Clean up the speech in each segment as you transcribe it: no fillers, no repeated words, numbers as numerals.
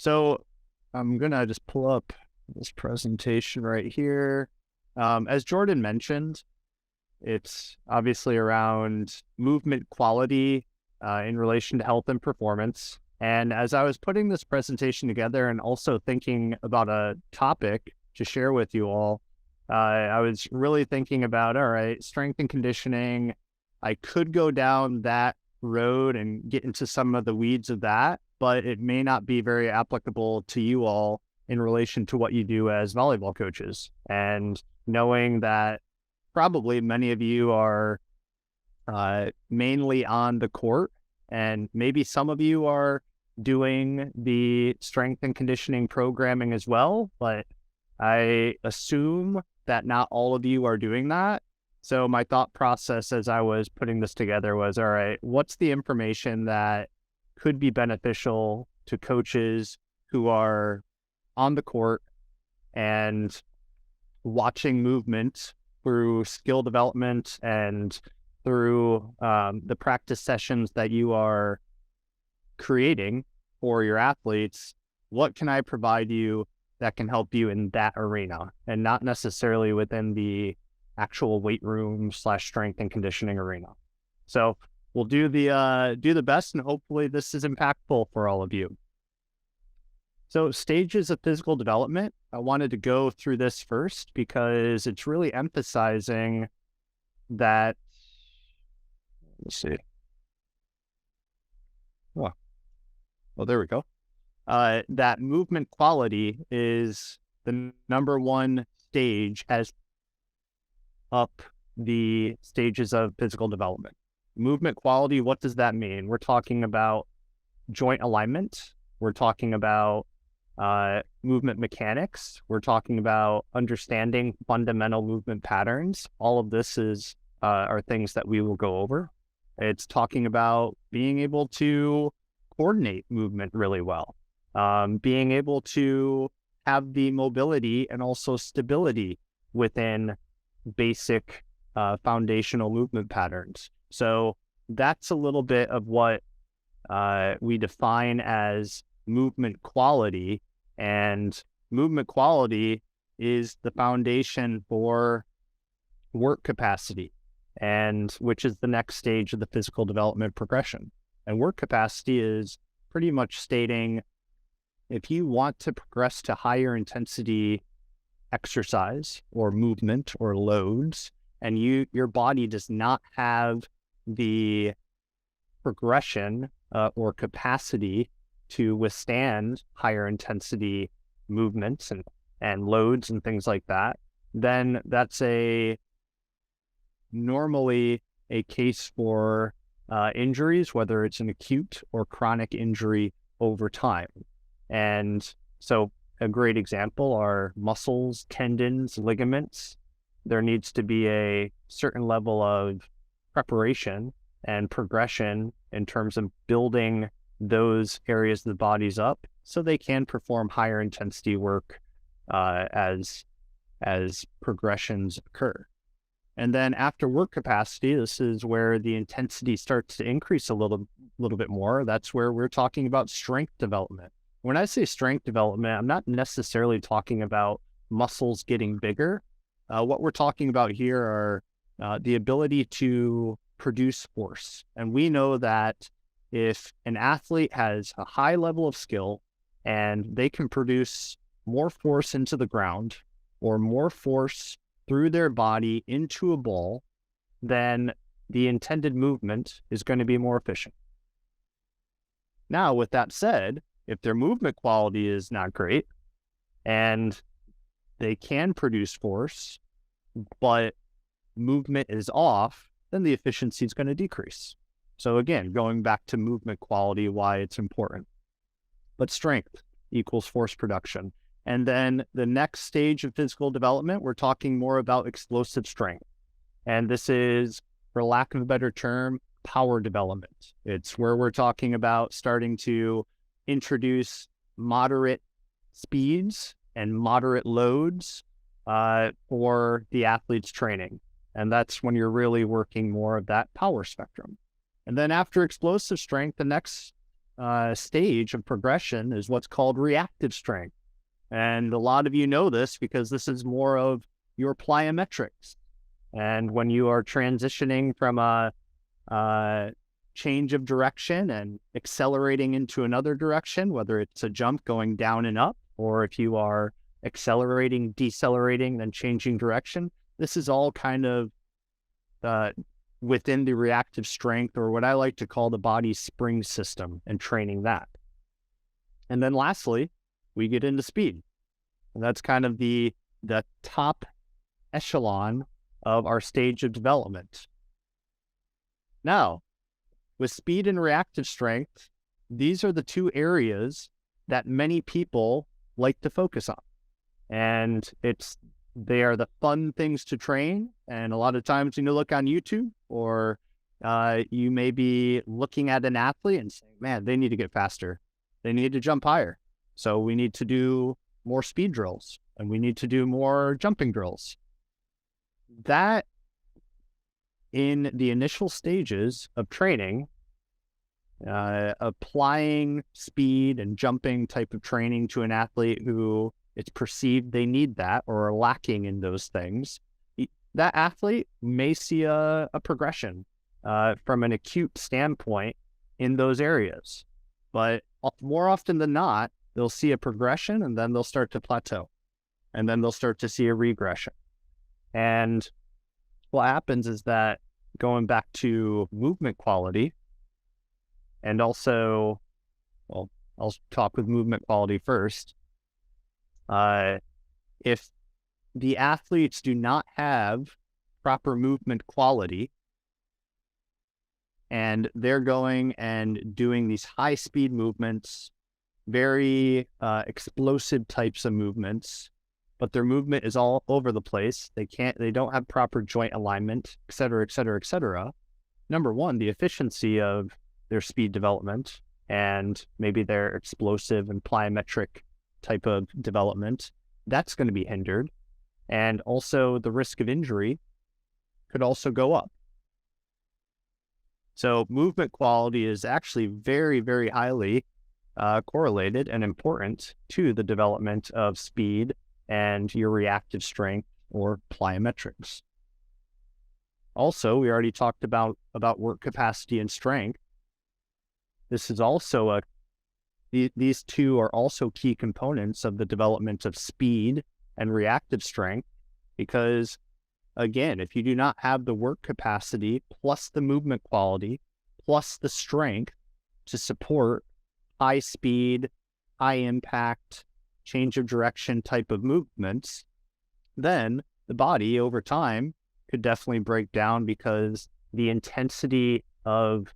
So I'm going to just pull up this presentation right here. As Jordan mentioned, it's obviously around movement quality in relation to health and performance. And as I was putting this presentation together and also thinking about a topic to share with you all, I was really thinking about, all right, strength and conditioning. I could go down that road and get into some of the weeds of that, but it may not be very applicable to you all in relation to what you do as volleyball coaches. And knowing that probably many of you are mainly on the court, and maybe some of you are doing the strength and conditioning programming as well, but I assume that not all of you are doing that. So my thought process as I was putting this together was, all right, what's the information that could be beneficial to coaches who are on the court and watching movement through skill development and through the practice sessions that you are creating for your athletes? What can I provide you that can help you in that arena and not necessarily within the actual weight room / strength and conditioning arena? So we'll do the best, and hopefully this is impactful for all of you. So stages of physical development, I wanted to go through this first because it's really emphasizing that, let's see. Well, there we go. That movement quality is the number one stage as up the stages of physical development. Movement quality, what does that mean? We're talking about joint alignment. We're talking about movement mechanics. We're talking about understanding fundamental movement patterns. All of this are things that we will go over. It's talking about being able to coordinate movement really well, being able to have the mobility and also stability within basic foundational movement patterns. So that's a little bit of what we define as movement quality, and movement quality is the foundation for work capacity, and which is the next stage of the physical development progression. And work capacity is pretty much stating if you want to progress to higher intensity exercise or movement or loads, and your body does not have the progression or capacity to withstand higher intensity movements and loads and things like that, then that's normally a case for injuries, whether it's an acute or chronic injury over time. And so a great example are muscles, tendons, ligaments. There needs to be a certain level of preparation and progression in terms of building those areas of the bodies up so they can perform higher intensity work as progressions occur. And then after work capacity, this is where the intensity starts to increase a little bit more. That's where we're talking about strength development. When I say strength development, I'm not necessarily talking about muscles getting bigger. What we're talking about here are the ability to produce force. And we know that if an athlete has a high level of skill and they can produce more force into the ground or more force through their body into a ball, then the intended movement is going to be more efficient. Now, with that said, if their movement quality is not great and they can produce force, but movement is off, then the efficiency is going to decrease. So again, going back to movement quality, why it's important. But strength equals force production. And then the next stage of physical development, we're talking more about explosive strength. And this is, for lack of a better term, power development. It's where we're talking about starting to introduce moderate speeds and moderate loads for the athlete's training. And that's when you're really working more of that power spectrum. And then after explosive strength, the next stage of progression is what's called reactive strength. And a lot of you know this because this is more of your plyometrics. And when you are transitioning from a change of direction and accelerating into another direction, whether it's a jump going down and up, or if you are accelerating, decelerating, then changing direction, this is all kind of within the reactive strength, or what I like to call the body's spring system, and training that. And then lastly, we get into speed. And that's kind of the top echelon of our stage of development. Now, with speed and reactive strength, these are the two areas that many people like to focus on. And they are the fun things to train. And a lot of times when you look on YouTube, or you may be looking at an athlete and saying, man, they need to get faster. They need to jump higher. So we need to do more speed drills, and we need to do more jumping drills. That, in the initial stages of training, applying speed and jumping type of training to an athlete who it's perceived they need that or are lacking in those things, that athlete may see a progression from an acute standpoint in those areas. But more often than not, they'll see a progression, and then they'll start to plateau, and then they'll start to see a regression. And what happens is that, going back to movement quality, and also, well, I'll talk with movement quality first. If the athletes do not have proper movement quality, and they're going and doing these high speed movements, very explosive types of movements, but their movement is all over the place. They don't have proper joint alignment, et cetera, et cetera, et cetera. Number one, the efficiency of their speed development and maybe their explosive and plyometric type of development, that's going to be hindered. And also the risk of injury could also go up. So movement quality is actually very, very highly correlated and important to the development of speed and your reactive strength, or plyometrics. Also, we already talked about work capacity and strength. This is also these two are also key components of the development of speed and reactive strength, because again, if you do not have the work capacity plus the movement quality plus the strength to support high speed, high impact, change of direction type of movements, then the body over time could definitely break down, because the intensity of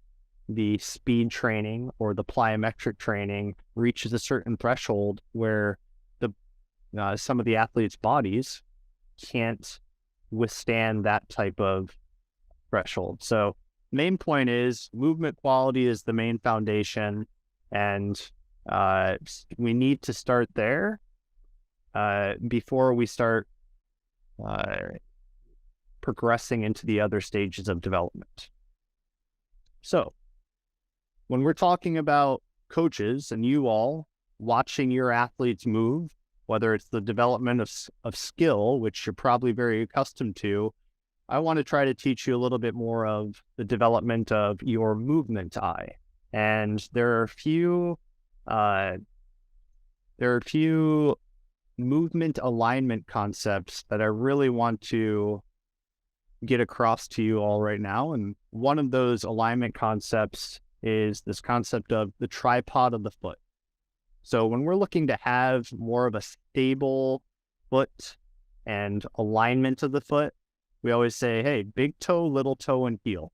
the speed training or the plyometric training reaches a certain threshold where some of the athletes' bodies can't withstand that type of threshold. So main point is movement quality is the main foundation, and we need to start there before we start progressing into the other stages of development. So when we're talking about coaches and you all watching your athletes move, whether it's the development of skill, which you're probably very accustomed to, I want to try to teach you a little bit more of the development of your movement eye. And there are a few movement alignment concepts that I really want to get across to you all right now. And one of those alignment concepts is this concept of the tripod of the foot. So when we're looking to have more of a stable foot and alignment of the foot, we always say, hey, big toe, little toe, and heel.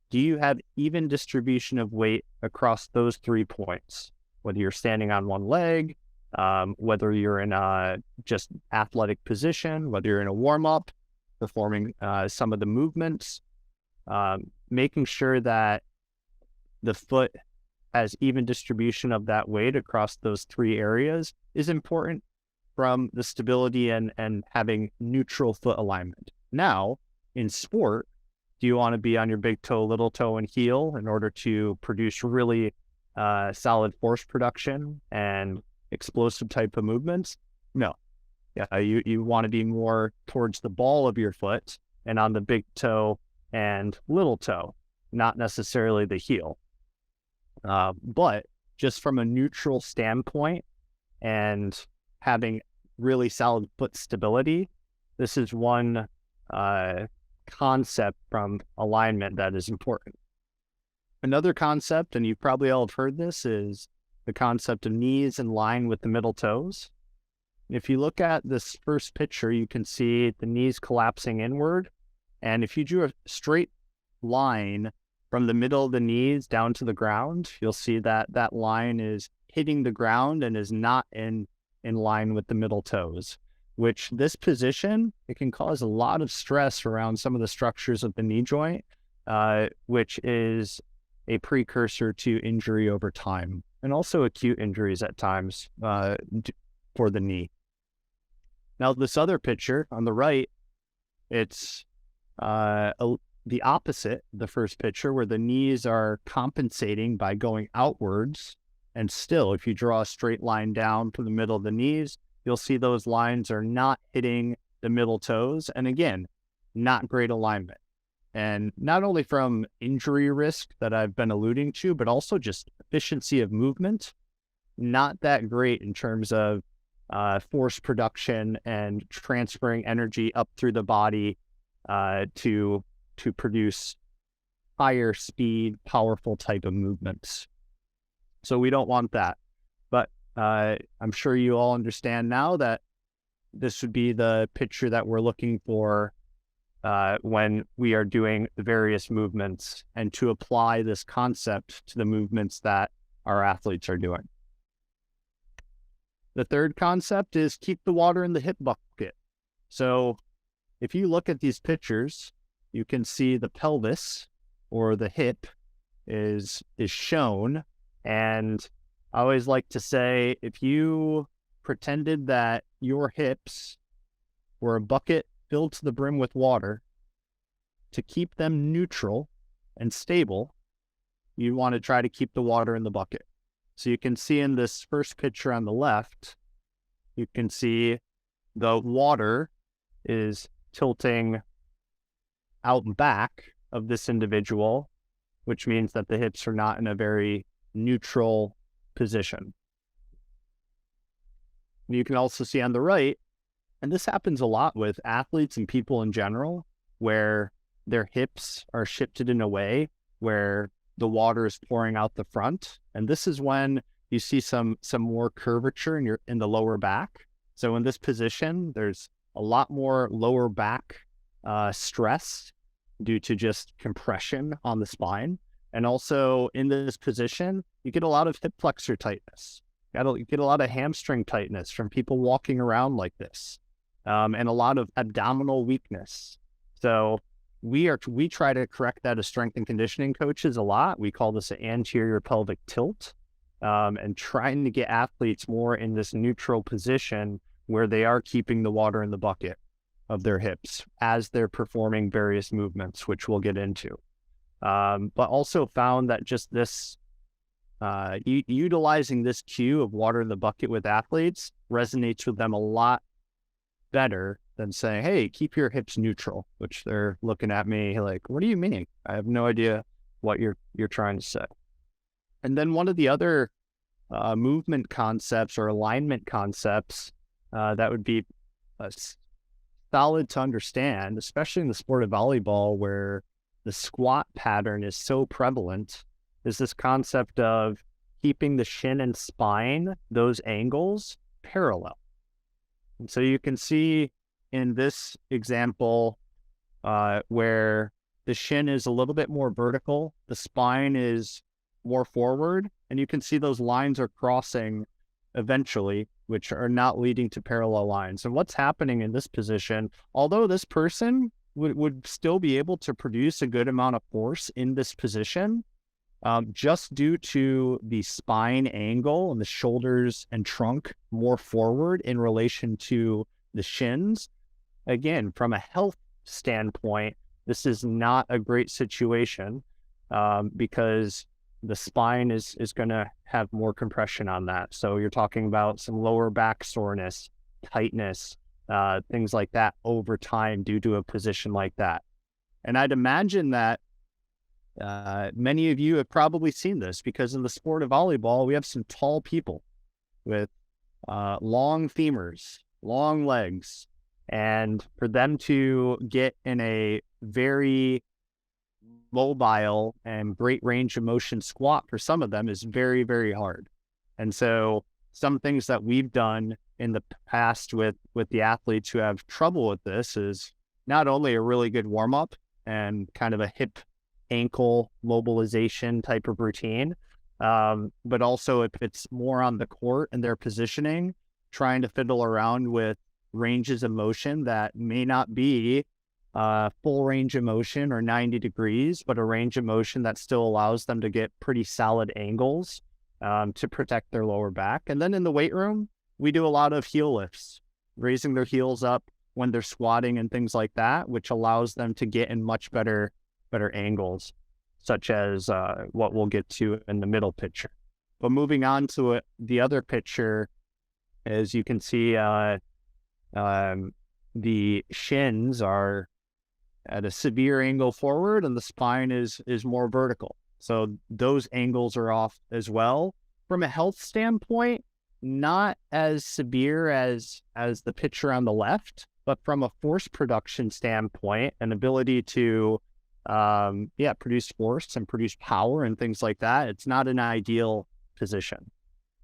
Do you have even distribution of weight across those 3 points? Whether you're standing on one leg, whether you're in a just athletic position, whether you're in a warm-up, performing some of the movements, making sure that the foot has even distribution of that weight across those 3 areas is important from the stability and having neutral foot alignment. Now, in sport, do you want to be on your big toe, little toe, and heel in order to produce really solid force production and explosive type of movements. No. Yeah, you want to be more towards the ball of your foot and on the big toe and little toe, not necessarily the heel. But just from a neutral standpoint and having really solid foot stability, this is one concept from alignment that is important. Another concept, and you probably all have heard this, is the concept of knees in line with the middle toes. If you look at this first picture, you can see the knees collapsing inward. And if you drew a straight line from the middle of the knees down to the ground, you'll see that that line is hitting the ground and is not in line with the middle toes, which this position, it can cause a lot of stress around some of the structures of the knee joint, which is a precursor to injury over time, and also acute injuries at times for the knee. Now, this other picture on the right, it's the opposite, the first picture, where the knees are compensating by going outwards. And still, if you draw a straight line down from the middle of the knees, you'll see those lines are not hitting the middle toes. And again, not great alignment. And not only from injury risk that I've been alluding to, but also just efficiency of movement, not that great in terms of force production and transferring energy up through the body to produce higher speed, powerful type of movements. So we don't want that. But I'm sure you all understand now that this would be the picture that we're looking for when we are doing the various movements, and to apply this concept to the movements that our athletes are doing. The third concept is keep the water in the hip bucket. So if you look at these pictures, you can see the pelvis or the hip is shown. And I always like to say, if you pretended that your hips were a bucket filled to the brim with water, to keep them neutral and stable, you want to try to keep the water in the bucket. So you can see in this first picture on the left, you can see the water is tilting out back of this individual, which means that the hips are not in a very neutral position. You can also see on the right, and this happens a lot with athletes and people in general, where their hips are shifted in a way where the water is pouring out the front. And this is when you see some more curvature in the lower back. So in this position, there's a lot more lower back stress due to just compression on the spine. And also in this position, you get a lot of hip flexor tightness. You get a lot of hamstring tightness from people walking around like this, and a lot of abdominal weakness. So we try to correct that as strength and conditioning coaches a lot. We call this an anterior pelvic tilt, and trying to get athletes more in this neutral position where they are keeping the water in the bucket of their hips as they're performing various movements, which we'll get into. But also found that just this, utilizing this cue of water in the bucket with athletes resonates with them a lot better than saying, hey, keep your hips neutral, which they're looking at me like, what do you mean? I have no idea what you're trying to say. And then one of the other movement concepts or alignment concepts that would be solid to understand, especially in the sport of volleyball, where the squat pattern is so prevalent, is this concept of keeping the shin and spine, those angles, parallel. And so you can see in this example where the shin is a little bit more vertical, the spine is more forward, and you can see those lines are crossing eventually, which are not leading to parallel lines. And what's happening in this position, although this person would still be able to produce a good amount of force in this position, just due to the spine angle and the shoulders and trunk more forward in relation to the shins. Again, from a health standpoint, this is not a great situation because the spine is going to have more compression on that. So you're talking about some lower back soreness, tightness, things like that over time due to a position like that. And I'd imagine that many of you have probably seen this, because in the sport of volleyball, we have some tall people with long femurs, long legs, and for them to get in a very mobile and great range of motion squat for some of them is very, very hard. And so some things that we've done in the past with the athletes who have trouble with this is not only a really good warm-up and kind of a hip ankle mobilization type of routine, but also if it's more on the court and their positioning, trying to fiddle around with ranges of motion that may not be full range of motion or 90 degrees, but a range of motion that still allows them to get pretty solid angles to protect their lower back. And then in the weight room, we do a lot of heel lifts, raising their heels up when they're squatting and things like that, which allows them to get in much better angles, such as what we'll get to in the middle picture. But moving on to the other picture, as you can see, the shins are at a severe angle forward and the spine is more vertical. So those angles are off as well. From a health standpoint, not as severe as the picture on the left, but from a force production standpoint, an ability to produce force and produce power and things like that, it's not an ideal position.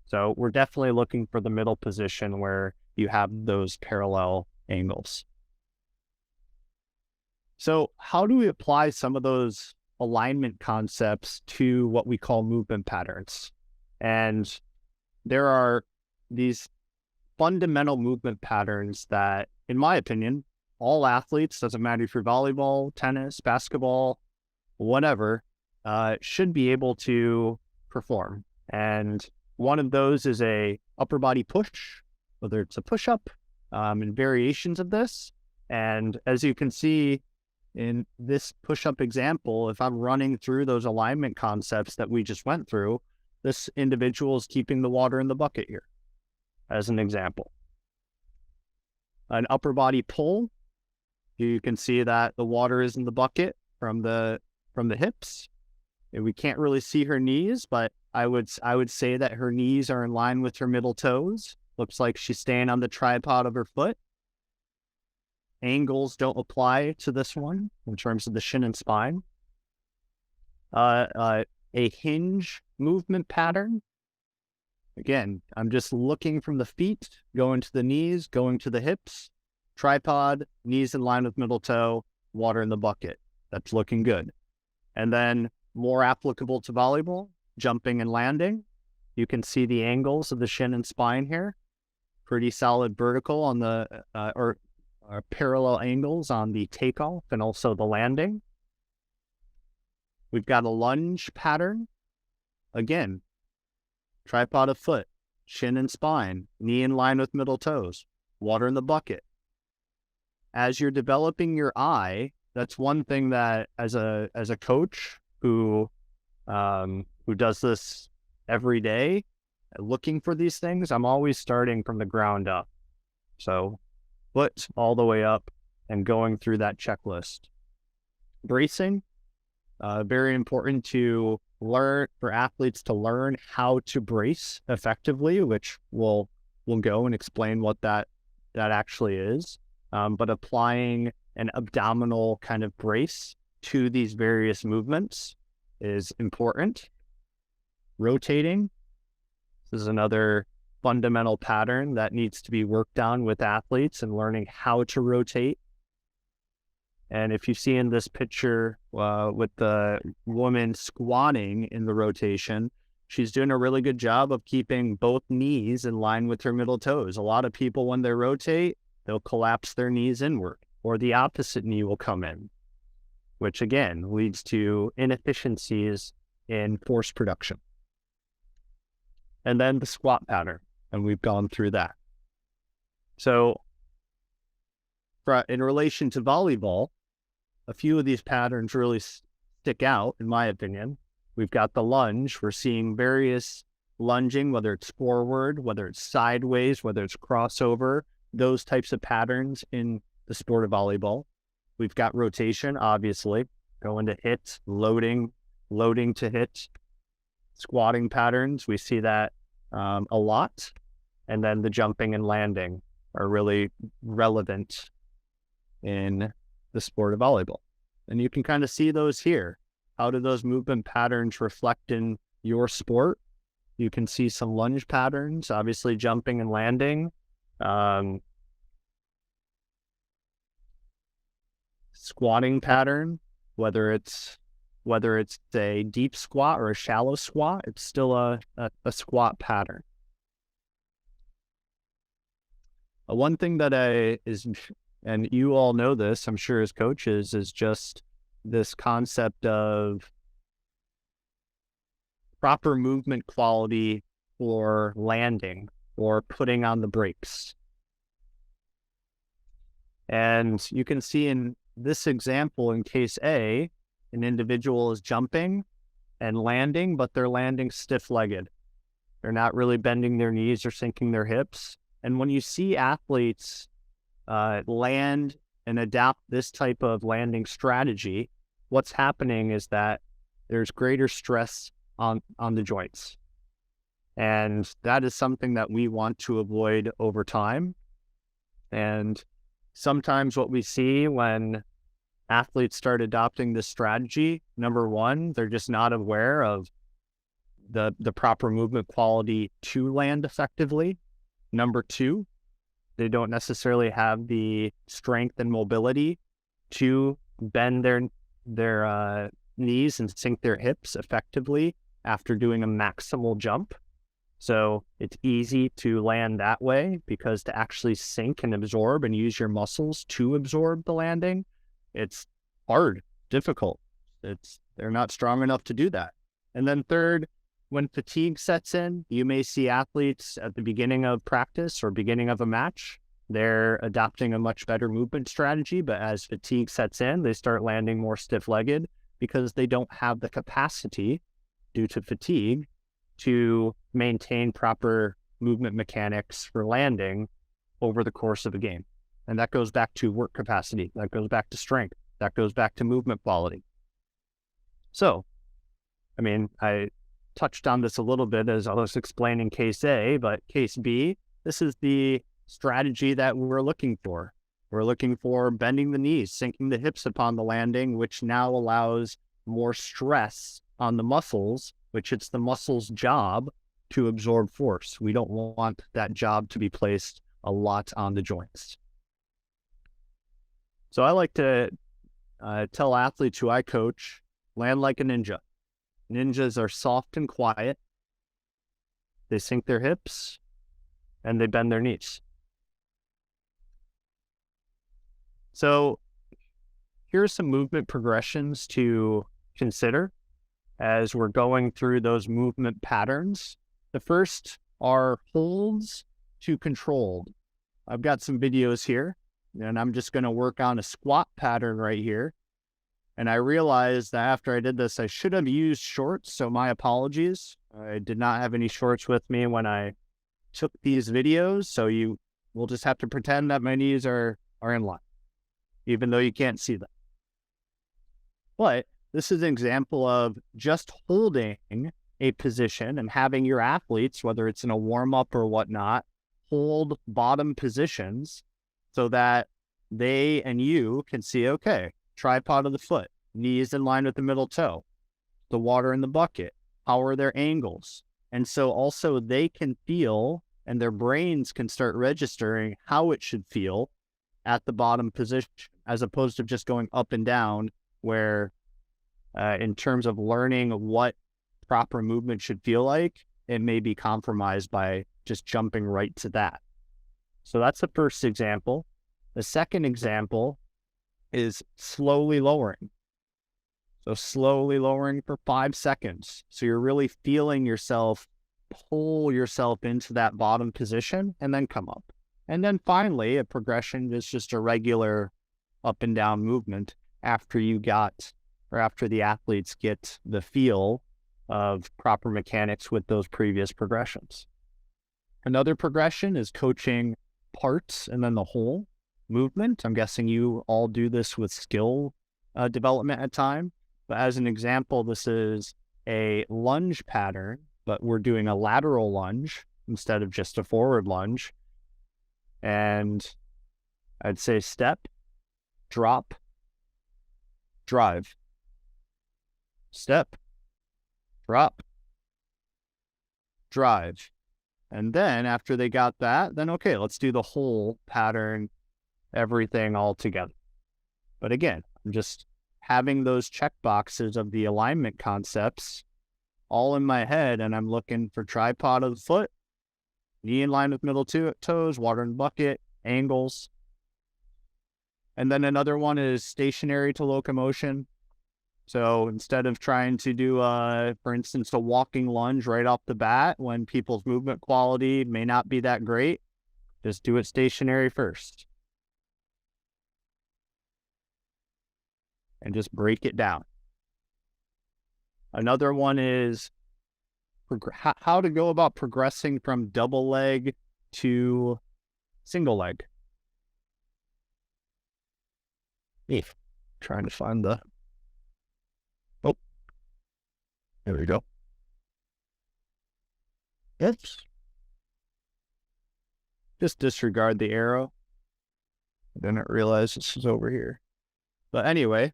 So we're definitely looking for the middle position where you have those parallel angles. So how do we apply some of those alignment concepts to what we call movement patterns? And there are these fundamental movement patterns that, in my opinion, all athletes, doesn't matter if you're volleyball, tennis, basketball, whatever, should be able to perform. And one of those is a upper body push, whether it's a push-up and variations of this. And as you can see in this push-up example, if I'm running through those alignment concepts that we just went through, this individual is keeping the water in the bucket here, as an example. An upper body pull, you can see that the water is in the bucket from the hips. And we can't really see her knees, but I would say that her knees are in line with her middle toes. Looks like she's staying on the tripod of her foot. Angles don't apply to this one in terms of the shin and spine. A hinge movement pattern. Again, I'm just looking from the feet, going to the knees, going to the hips, tripod, knees in line with middle toe, water in the bucket. That's looking good. And then more applicable to volleyball, jumping and landing. You can see the angles of the shin and spine here. Pretty solid vertical on the, or parallel angles on the takeoff and also the landing. We've got a lunge pattern. Again, tripod of foot, shin and spine, knee in line with middle toes, water in the bucket. As you're developing your eye, that's one thing that as a coach who does this every day, looking for these things, I'm always starting from the ground up. So foot all the way up and going through that checklist. Bracing, very important to learn, for athletes to learn how to brace effectively, which we'll go and explain what that actually is. But applying an abdominal kind of brace to these various movements is important. Rotating, this is another fundamental pattern that needs to be worked on with athletes and learning how to rotate. And if you see in this picture with the woman squatting in the rotation, she's doing a really good job of keeping both knees in line with her middle toes. A lot of people, when they rotate, they'll collapse their knees inward, or the opposite knee will come in, which again leads to inefficiencies in force production. And then the squat pattern, and we've gone through that. So in relation to volleyball, a few of these patterns really stick out, in my opinion. We've got the lunge. We're seeing various lunging, whether it's forward, whether it's sideways, whether it's crossover, those types of patterns in the sport of volleyball. We've got rotation, obviously, going to hit, loading to hit, squatting patterns. We see that a lot. And then the jumping and landing are really relevant in the sport of volleyball. And you can kind of see those here. How do those movement patterns reflect in your sport? You can see some lunge patterns, obviously jumping and landing. Squatting pattern, whether it's a deep squat or a shallow squat, it's still a squat pattern. One thing that and you all know this, I'm sure as coaches, is just this concept of proper movement quality for landing or putting on the brakes. And you can see in this example, in case A, an individual is jumping and landing, but they're landing stiff-legged. They're not really bending their knees or sinking their hips. And when you see athletes land and adapt this type of landing strategy, what's happening is that there's greater stress on the joints. And that is something that we want to avoid over time. And sometimes what we see when athletes start adopting this strategy, number one, they're just not aware of the proper movement quality to land effectively. Number two, they don't necessarily have the strength and mobility to bend their knees and sink their hips effectively after doing a maximal jump. So it's easy to land that way, because to actually sink and absorb and use your muscles to absorb the landing, it's hard, difficult. They're not strong enough to do that. And then third, when fatigue sets in, you may see athletes at the beginning of practice or beginning of a match, they're adopting a much better movement strategy, but as fatigue sets in, they start landing more stiff-legged because they don't have the capacity due to fatigue to maintain proper movement mechanics for landing over the course of a game. And that goes back to work capacity. That goes back to strength. That goes back to movement quality. So, I mean, I touched on this a little bit as I was explaining case A, but case B, this is the strategy that we're looking for. We're looking for bending the knees, sinking the hips upon the landing, which now allows more stress on the muscles, which it's the muscle's job to absorb force. We don't want that job to be placed a lot on the joints. So I like to tell athletes who I coach, land like a ninja. Ninjas are soft and quiet. They sink their hips and they bend their knees. So here's some movement progressions to consider as we're going through those movement patterns. The first are holds to controlled. I've got some videos here, and I'm just going to work on a squat pattern right here. And I realized that after I did this, I should have used shorts, so my apologies. I did not have any shorts with me when I took these videos, so you will just have to pretend that my knees are in line, even though you can't see them. But this is an example of just holding a position and having your athletes, whether it's in a warm-up or whatnot, hold bottom positions so that they and you can see, okay, tripod of the foot, knees in line with the middle toe, the water in the bucket, how are their angles? And so also they can feel, and their brains can start registering how it should feel at the bottom position, as opposed to just going up and down, where in terms of learning what proper movement should feel like, it may be compromised by just jumping right to that. So that's the first example. The second example is slowly lowering. So slowly lowering for 5 seconds. So you're really feeling yourself pull yourself into that bottom position and then come up. And then finally, a progression is just a regular up and down movement after the athletes get the feel of proper mechanics with those previous progressions. Another progression is coaching parts and then the whole movement. I'm guessing you all do this with skill development at time. But as an example, this is a lunge pattern, but we're doing a lateral lunge instead of just a forward lunge. And I'd say step, drop, drive. Step, drop, drive. And then after they got that, then okay, let's do the whole pattern, everything all together. But again, I'm just having those check boxes of the alignment concepts all in my head, and I'm looking for tripod of the foot, knee in line with middle toes, water in the bucket, angles. And then another one is stationary to locomotion. So instead of trying to do, for instance, a walking lunge right off the bat when people's movement quality may not be that great, just do it stationary first. And just break it down. Another one is how to go about progressing from double leg to single leg. Trying to find the... Oh, there we go. Oops. Just disregard the arrow. I didn't realize this was over here. But anyway,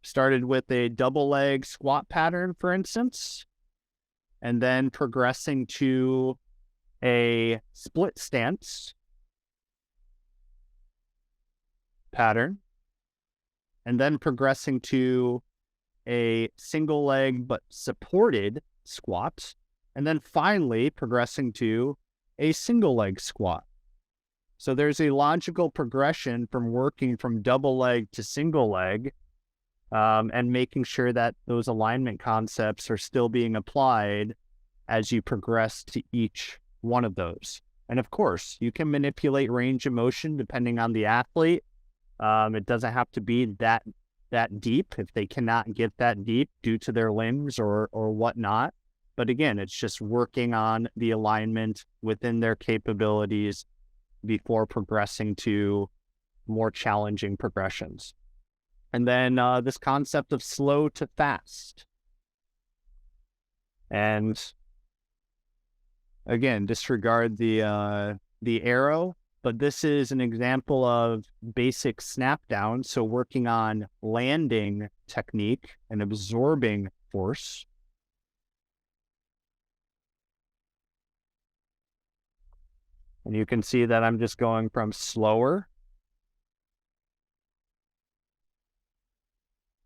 started with a double leg squat pattern, for instance, and then progressing to a split stance pattern, and then progressing to a single leg but supported squat, and then finally progressing to a single leg squat. So there's a logical progression from working from double leg to single leg, and making sure that those alignment concepts are still being applied as you progress to each one of those. And of course, you can manipulate range of motion depending on the athlete. It doesn't have to be that deep if they cannot get that deep due to their limbs or whatnot. But again, it's just working on the alignment within their capabilities before progressing to more challenging progressions. And then this concept of slow to fast. And again, disregard the arrow, but this is an example of basic snap down. So working on landing technique and absorbing force. And you can see that I'm just going from slower,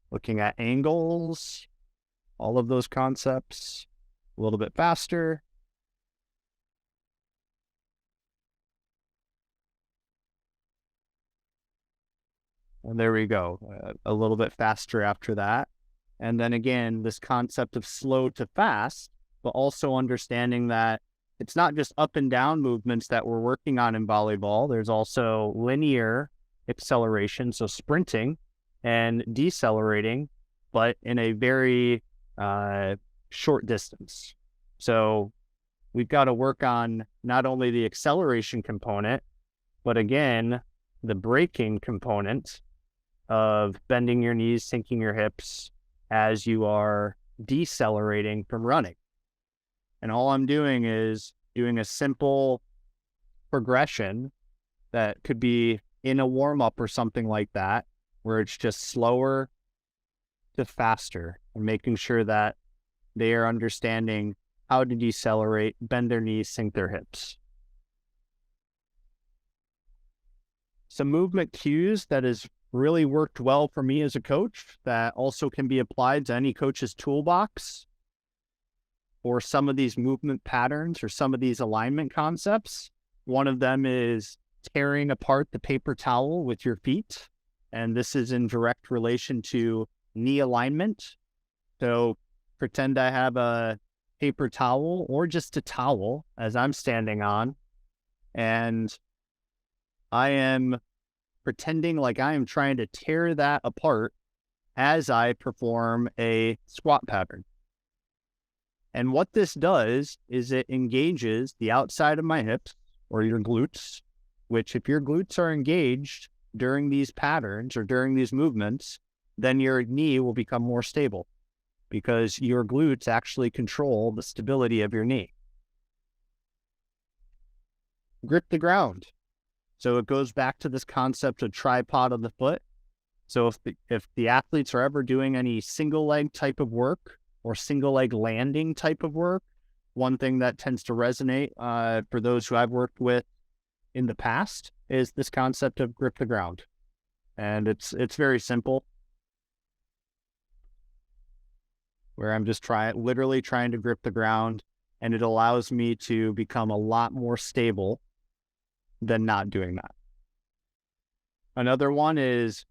looking at angles, all of those concepts, a little bit faster. And there we go, a little bit faster after that. And then again, this concept of slow to fast, but also understanding that it's not just up and down movements that we're working on in volleyball. There's also linear acceleration, so sprinting, and decelerating, but in a very short distance. So we've got to work on not only the acceleration component, but again, the braking component of bending your knees, sinking your hips as you are decelerating from running. And all I'm doing is doing a simple progression that could be in a warm-up or something like that, where it's just slower to faster and making sure that they are understanding how to decelerate, bend their knees, sink their hips. Some movement cues that has really worked well for me as a coach that also can be applied to any coach's toolbox for some of these movement patterns or some of these alignment concepts. One of them is tearing apart the paper towel with your feet. And this is in direct relation to knee alignment. So pretend I have a paper towel or just a towel as I'm standing on, and I am pretending like I am trying to tear that apart as I perform a squat pattern. And what this does is it engages the outside of my hips or your glutes, which if your glutes are engaged during these patterns or during these movements, then your knee will become more stable because your glutes actually control the stability of your knee. Grip the ground. So it goes back to this concept of tripod of the foot. So if the athletes are ever doing any single leg type of work or single leg landing type of work, one thing that tends to resonate for those who I've worked with in the past is this concept of grip the ground. And it's very simple, where I'm just literally trying to grip the ground, and it allows me to become a lot more stable than not doing that. Another one is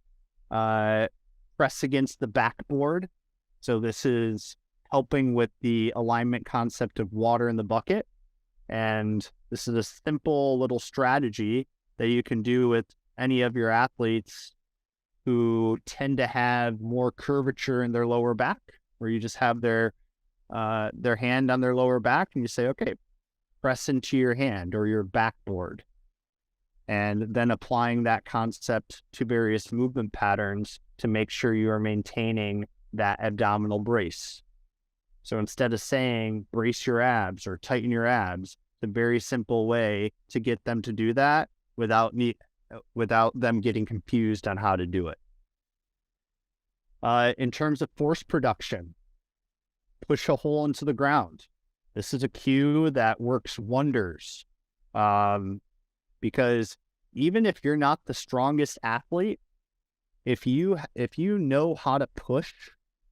press against the backboard. So this is helping with the alignment concept of water in the bucket. And this is a simple little strategy that you can do with any of your athletes who tend to have more curvature in their lower back, where you just have their hand on their lower back and you say, okay, press into your hand or your backboard. And then applying that concept to various movement patterns to make sure you are maintaining that abdominal brace. So instead of saying brace your abs or tighten your abs, it's a very simple way to get them to do that without them getting confused on how to do it. In terms of force production, push a hole into the ground. This is a cue that works wonders. Because even if you're not the strongest athlete, if you know how to push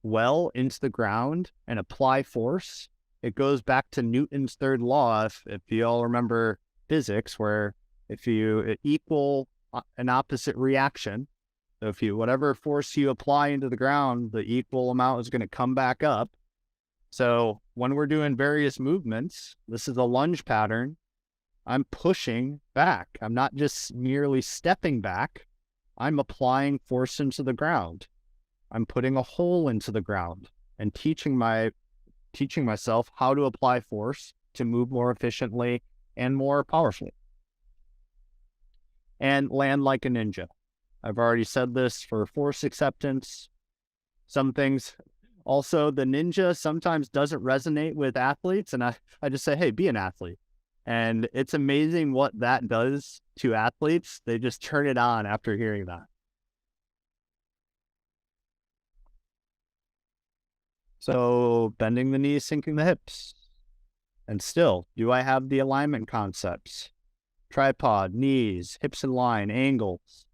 well into the ground and apply force, it goes back to Newton's third law, if you all remember physics, where if you equal an opposite reaction, so if whatever force you apply into the ground, the equal amount is going to come back up. So when we're doing various movements, this is a lunge pattern, I'm pushing back. I'm not just merely stepping back. I'm applying force into the ground. I'm putting a hole into the ground and teaching myself how to apply force to move more efficiently and more powerfully. And land like a ninja. I've already said this for force acceptance. Some things, also the ninja sometimes doesn't resonate with athletes, and I just say, hey, be an athlete. And it's amazing what that does to athletes. They just turn it on after hearing that. So bending the knees, sinking the hips. And still, do I have the alignment concepts? Tripod, knees, hips in line, angles.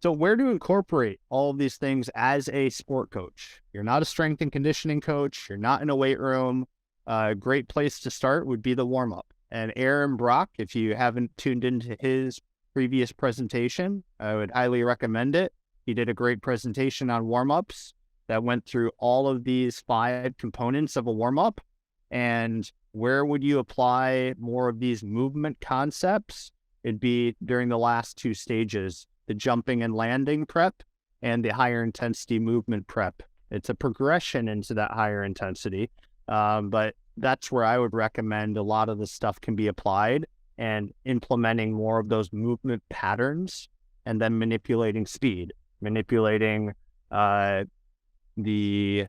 So where to incorporate all of these things as a sport coach? You're not a strength and conditioning coach. You're not in a weight room. A great place to start would be the warm-up. And Aaron Brock, if you haven't tuned into his previous presentation, I would highly recommend it. He did a great presentation on warm-ups that went through all of these 5 components of a warm-up. And where would you apply more of these movement concepts? It'd be during the last 2 stages, the jumping and landing prep and the higher intensity movement prep. It's a progression into that higher intensity. But that's where I would recommend a lot of the stuff can be applied, and implementing more of those movement patterns and then manipulating speed, manipulating the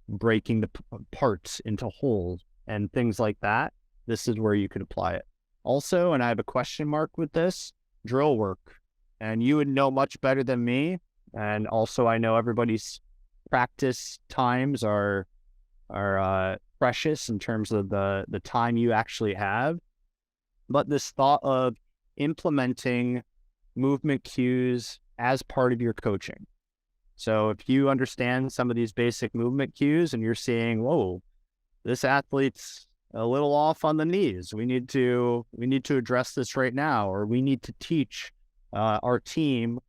breaking the parts into wholes and things like that. This is where you could apply it. Also, and I have a question mark with this, drill work. And you would know much better than me. And also I know everybody's practice times are precious in terms of the time you actually have. But this thought of implementing movement cues as part of your coaching. So if you understand some of these basic movement cues and you're seeing, whoa, this athlete's a little off on the knees, we need to address this right now, or we need to teach our team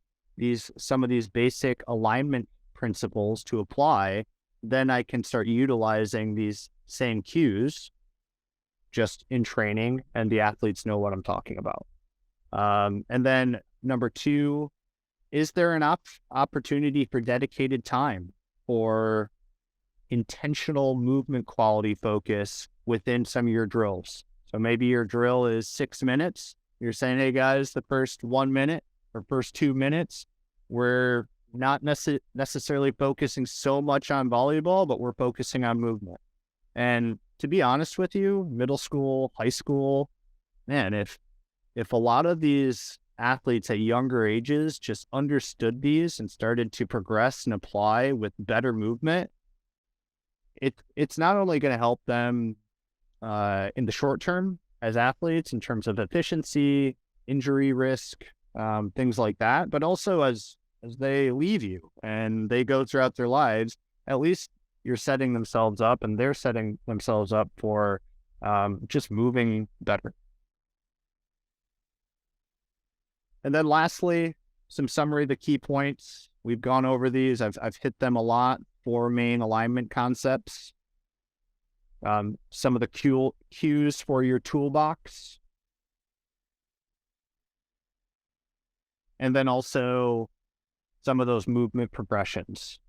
some of these basic alignment principles to apply, then I can start utilizing these same cues just in training, and the athletes know what I'm talking about. And then number 2, is there enough opportunity for dedicated time or intentional movement quality focus within some of your drills? So maybe your drill is 6 minutes. You're saying, hey guys, the first 1 minute or first 2 minutes, we're not necessarily focusing so much on volleyball, but we're focusing on movement. And to be honest with you, middle school, high school, man, if a lot of these athletes at younger ages just understood these and started to progress and apply with better movement, it's not only going to help them in the short term as athletes in terms of efficiency, injury risk, things like that, but also as they leave you and they go throughout their lives, at least you're setting themselves up and they're setting themselves up for just moving better. And then lastly, some summary of the key points. We've gone over these. I've hit them a lot. 4 main alignment concepts. Some of the cues for your toolbox. And then also some of those movement progressions.